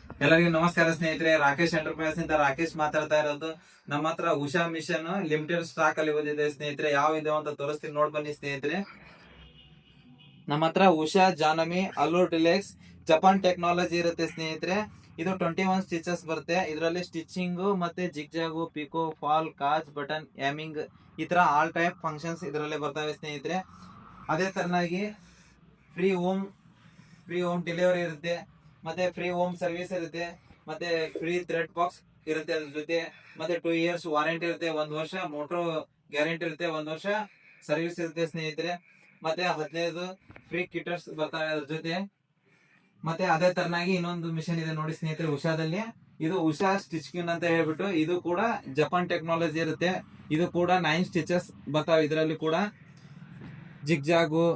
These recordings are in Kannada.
ಎಲ್ಲರಿಗೂ ನಮಸ್ಕಾರ ಸ್ನೇಹಿತರೆ. ರಾಕೇಶ್ ಎಂಟರ್ಪ್ರೈಸ್ ಇಂದ ರಾಕೇಶ್ ಮಾತಾಡ್ತಾ ಇರೋದು. ನಮ್ಮ ಹತ್ರ ಉಷಾ ಮಿಷನ್ ಲಿಮಿಟೆಡ್ ಸ್ಟಾಕ್ ಅಲ್ಲಿ ಬಂದಿದೆ ಸ್ನೇಹಿತರೆ. ಯಾವ ಇದೆ ಅಂತ ತೋರಿಸ್ತೀನಿ, ನೋಡ್ ಬನ್ನಿ ಸ್ನೇಹಿತರೆ. ನಮ್ಮ ಹತ್ರ ಉಷಾ ಜಾನಮಿ ಅಲ್ಲೂ ಡಿಲೆಕ್ಸ್ ಜಪಾನ್ ಟೆಕ್ನಾಲಜಿ ಇರುತ್ತೆ ಸ್ನೇಹಿತರೆ. ಇದು 21 ಸ್ಟಿಚಸ್ ಬರುತ್ತೆ. ಇದರಲ್ಲಿ ಸ್ಟಿಚಿಂಗ್ ಮತ್ತೆ ಜಿಗ್ಜಾಗು, ಪಿಕೋ, ಫಾಲ್, ಕಾಜ್, ಬಟನ್, ಯಾಮಿಂಗ್ ಈ ತರ ಆಲ್ ಟೈಪ್ ಫಂಕ್ಷನ್ಸ್ ಇದರಲ್ಲಿ ಬರ್ತವೆ ಸ್ನೇಹಿತರೆ. ಅದೇ ತರನಾಗಿ ಫ್ರೀ ಹೋಮ್ ಡೆಲಿವರಿ ಇರುತ್ತೆ, ಮತ್ತೆ ಫ್ರೀ ಹೋಮ್ ಸರ್ವಿಸ್ ಇರುತ್ತೆ, ಮತ್ತೆ ಫ್ರೀ ಥ್ರೆಡ್ ಬಾಕ್ಸ್ ಇರುತ್ತೆ ಅದ್ರ ಜೊತೆ. ಮತ್ತೆ 2 ಇಯರ್ಸ್ ವಾರಂಟಿ ಇರುತ್ತೆ, 1 ವರ್ಷ ಮೋಟರ್ ಗ್ಯಾರಂಟಿ ಇರುತ್ತೆ, 1 ವರ್ಷ ಸರ್ವಿಸ್ ಇರುತ್ತೆ ಸ್ನೇಹಿತರೆ. ಮತ್ತೆ 15 ಫ್ರೀ ಕಿಟರ್ಸ್ ಬರ್ತವೆ ಅದ್ರ ಜೊತೆ. ಮತ್ತೆ ಅದೇ ತರನಾಗಿ ಇನ್ನೊಂದು ಮಿಷನ್ ಇದೆ ನೋಡಿ ಸ್ನೇಹಿತರೆ ಉಷಾದಲ್ಲಿ. ಇದು ಉಷಾ ಸ್ಟಿಚಿಂಗ್ ಅಂತ ಹೇಳ್ಬಿಟ್ಟು, ಇದು ಕೂಡ ಜಪಾನ್ ಟೆಕ್ನಾಲಜಿ ಇರುತ್ತೆ. ಇದು ಕೂಡ 9 ಸ್ಟಿಚಸ್ ಬರ್ತಾವೆ. ಇದರಲ್ಲಿ ಕೂಡ ಜಿಗ್ಜಾಗು,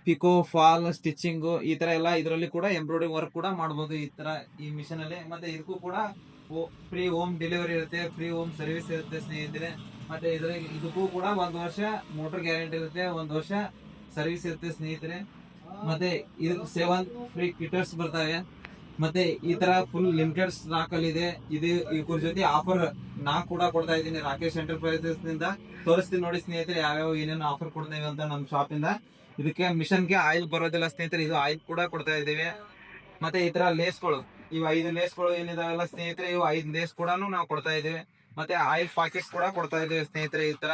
ಪಿಕೋ, ಫಾಲ್, ಸ್ಟಿಚಿಂಗ್ ಈ ತರ ಎಲ್ಲ ಇದರಲ್ಲಿ ಕೂಡ ಎಂಬ್ರಾಯ್ಡಿಂಗ್ ವರ್ಕ್ ಕೂಡ ಮಾಡಬಹುದು ಈ ತರ ಈ ಮಿಷನ್ ಅಲ್ಲಿ. ಮತ್ತೆ ಇದಕ್ಕೂ ಕೂಡ ಫ್ರೀ ಹೋಮ್ ಡೆಲಿವರಿ ಇರುತ್ತೆ, ಫ್ರೀ ಹೋಮ್ ಸರ್ವಿಸ್ ಇರುತ್ತೆ ಸ್ನೇಹಿತರೆ. ಮತ್ತೆ ಇದಕ್ಕೂ ಕೂಡ 1 ವರ್ಷ ಮೋಟರ್ ಗ್ಯಾರಂಟಿ ಇರುತ್ತೆ, 1 ವರ್ಷ ಸರ್ವಿಸ್ ಇರುತ್ತೆ ಸ್ನೇಹಿತರೆ. ಮತ್ತೆ ಇದಕ್ಕೆ 7 ಫ್ರೀ ಕಿಟರ್ಸ್ ಬರ್ತವೆ. ಮತ್ತೆ ಈ ತರ ಫುಲ್ ಲಿಮಿಟೆಡ್ ಸ್ಟಾಕ್ ಅಲ್ಲಿ ಇದೆ. ಇದ್ರ ಜೊತೆ ಆಫರ್ ನಾ ಕೂಡ ಕೊಡ್ತಾ ಇದ್ದೀನಿ ರಾಕೇಶ್ ಎಂಟರ್ಪ್ರೈಸಸ್ ನಿಂದ. ತೋರಿಸ್ತೀನಿ ನೋಡಿ ಸ್ನೇಹಿತರೆ ಯಾವ್ಯಾವ ಏನೇನು ಆಫರ್ ಕೊಡ್ತೇವೆ ಅಂತ ನಮ್ಮ ಶಾಪ್ ಇಂದ. ಇದಕ್ಕೆ ಮಿಷನ್ಗೆ ಆಯಿಲ್ ಬರೋದಿಲ್ಲ ಸ್ನೇಹಿತರೆ, ಇದು ಆಯಿಲ್ ಕೂಡ ಕೊಡ್ತಾ ಇದ್ದೀವಿ. ಮತ್ತೆ ಈ ತರ ಲೇಸ್ಗಳು, ಇವು 5 ಲೇಸ್ಗಳು ಏನಿದಾವಲ್ಲ ಸ್ನೇಹಿತರೆ, ಇವು 5 ಲೇಸ್ ಕೂಡ ನಾವು ಕೊಡ್ತಾ ಇದ್ದೀವಿ. ಮತ್ತೆ ಆಯಿಲ್ ಪಾಕೆಟ್ ಕೂಡ ಕೊಡ್ತಾ ಇದ್ದೀವಿ ಸ್ನೇಹಿತರೆ. ಈ ತರ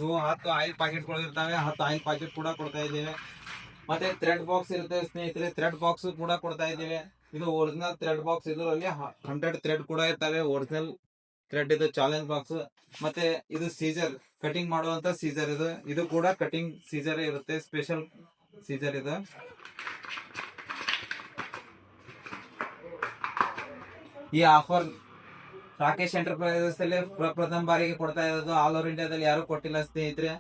ಇವು 10 ಆಯಿಲ್ ಪಾಕೆಟ್ಗಳು ಇರ್ತವೆ, 10 ಆಯಿಲ್ ಪಾಕೆಟ್ ಕೂಡ ಕೊಡ್ತಾ ಇದ್ದೀವಿ. ಮತ್ತೆ ಥ್ರೆಡ್ ಬಾಕ್ಸ್ ಇರುತ್ತೆ ಸ್ನೇಹಿತರೆ, ಥ್ರೆಡ್ ಬಾಕ್ಸ್ ಕೂಡ ಕೊಡ್ತಾ ಇದ್ದೀವಿ. ಇದು ಒರಿಜಿನಲ್ ಥ್ರೆಡ್ ಬಾಕ್ಸ್, ಇದರಲ್ಲಿ 100 ಥ್ರೆಡ್ ಕೂಡ ಇರ್ತವೆ, ಒರಿಜಿನಲ್ ಥ್ರೆಡ್ ಇದು ಚಾಲೆಂಜ್ ಬಾಕ್ಸ್. ಮತ್ತೆ ಇದು ಸೀಜರ್, ಕಟಿಂಗ್ ಮಾಡುವಂತ ಸೀಜರ್ ಇದು ಕೂಡ ಕಟಿಂಗ್ ಸೀಜರ್ ಇರುತ್ತೆ, ಸ್ಪೆಷಲ್ ಸೀಜರ್ ಇದು. ಈ ಆಫರ್ ರಾಕೇಶ್ ಎಂಟರ್ಪ್ರೈಸಸ್ ಅಲ್ಲಿ ಪ್ರಥಮ ಬಾರಿಗೆ ಕೊಡ್ತಾ ಇರೋದು. ಆಲ್ ಓವರ್ ಇಂಡಿಯಾದಲ್ಲಿ ಯಾರು ಕೊಟ್ಟಿಲ್ಲ ಸ್ನೇಹಿತರೆ.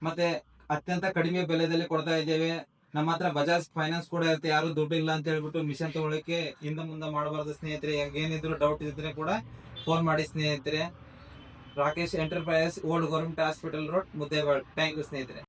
ಮತ್ತೆ ಅತ್ಯಂತ ಕಡಿಮೆ ಬೆಲೆದಲ್ಲಿ ಕೊಡ್ತಾ ಇದ್ದೇವೆ. ನಮ್ಮ ಹತ್ರ ಬಜಾಜ್ ಫೈನಾನ್ಸ್ ಕೂಡ ಇರುತ್ತೆ. ಯಾರು ದುಡ್ಡು ಇಲ್ಲ ಅಂತ ಹೇಳ್ಬಿಟ್ಟು ಮಿಷನ್ ತಗೊಳ್ಳಕ್ಕೆ ಹಿಂದೆ ಮುಂದೆ ಮಾಡಬಾರ್ದು ಸ್ನೇಹಿತರೆ. ಏನಿದ್ರು ಡೌಟ್ ಇದ್ರೆ ಕೂಡ ಫೋನ್ ಮಾಡಿ ಸ್ನೇಹಿತರೆ. Rakesh enterprises, old government hospital road, Muddebihal. Thank you ಸ್ನೇಹಿತರೆ.